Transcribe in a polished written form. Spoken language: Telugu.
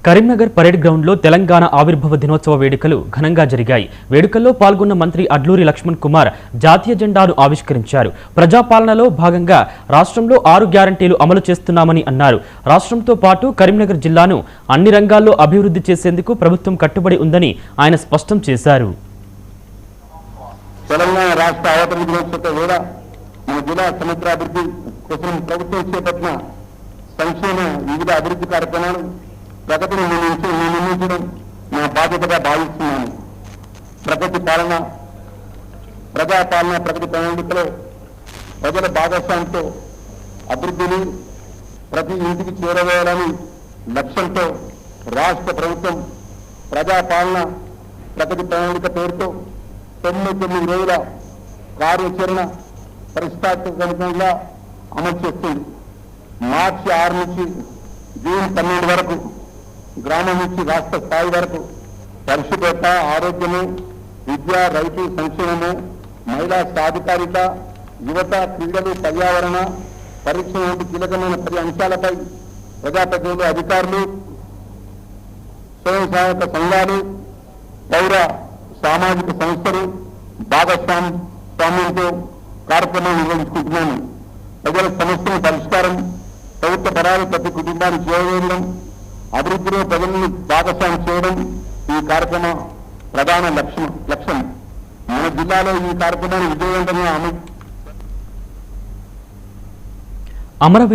కరీంనగర్ పరేడ్ గ్రౌండ్ లో తెలంగాణ ఆవిర్భావ దినోత్సవ వేడుకలు ఘనంగా జరిగాయి. వేడుకల్లో పాల్గొన్న మంత్రి అడ్లూరి లక్ష్మణ్ కుమార్ జాతీయ జెండాను ఆవిష్కరించారు. ప్రజాపాలనలో భాగంగా రాష్ట్రంలో 6 గ్యారంటీలు అమలు చేస్తున్నామని అన్నారు. రాష్ట్రంతో పాటు కరీంనగర్ జిల్లాను అన్ని రంగాల్లో అభివృద్ధి చేసేందుకు ప్రభుత్వం కట్టుబడి ఉందని ఆయన స్పష్టం చేశారు. తెలంగాణ రాష్ట్ర ఆవిర్భావ దినోత్సవ వేళ మన జిల్లా సమగ్రాభివృద్ధి కోసం ప్రభుత్వం చేపట్టిన సంక్షేమ వివిధ అభివృద్ధి కార్యక్రమాలు ప్రగతిని నిర్మించడం నా బాధ్యతగా భావిస్తున్నాను. ప్రజాపాలన ప్రగతి ప్రణాళికలో ప్రజల భాగస్వామ్యంతో అభివృద్ధిని ప్రతి ఇంటికి చేరవేయాలని లక్ష్యంతో రాష్ట్ర ప్రభుత్వం ప్రజాపాలన ప్రగతి ప్రణాళిక పేరుతో 99 రోజుల కార్యాచరణ పరిష్కారంగా అమలు చేస్తుంది. మార్చి 6 నుంచి జూన్ 12 వరకు గ్రామం నుంచి రాష్ట్ర స్థాయి వరకు పరిశుభ్రత, ఆరోగ్యము, విద్య, రైతు సంక్షేమము, మహిళా సాధికారిత, యువత, క్రీడలు, పర్యావరణ పరీక్ష వంటి కీలకమైన 10 అంశాలపై ప్రజాప్రతినిధులు, అధికారులు, స్వయం సహాయక సంఘాలు, పౌర సామాజిక సంస్థలు భాగస్వామ్యంతో కార్యక్రమాలు నిర్వహించుకుంటున్నాము. ప్రజల సమస్యల పరిష్కారం, ప్రభుత్వ పరాలు ప్రతి కుటుంబానికి చేరవేయడం, అభివృద్ధిలో ప్రజలను భాగస్వామ్యం చేయడం ఈ కార్యక్రమ ప్రధాన లక్ష్యం. మన జిల్లాలో ఈ కార్యక్రమాన్ని విజయవంతంగా అమరవీరు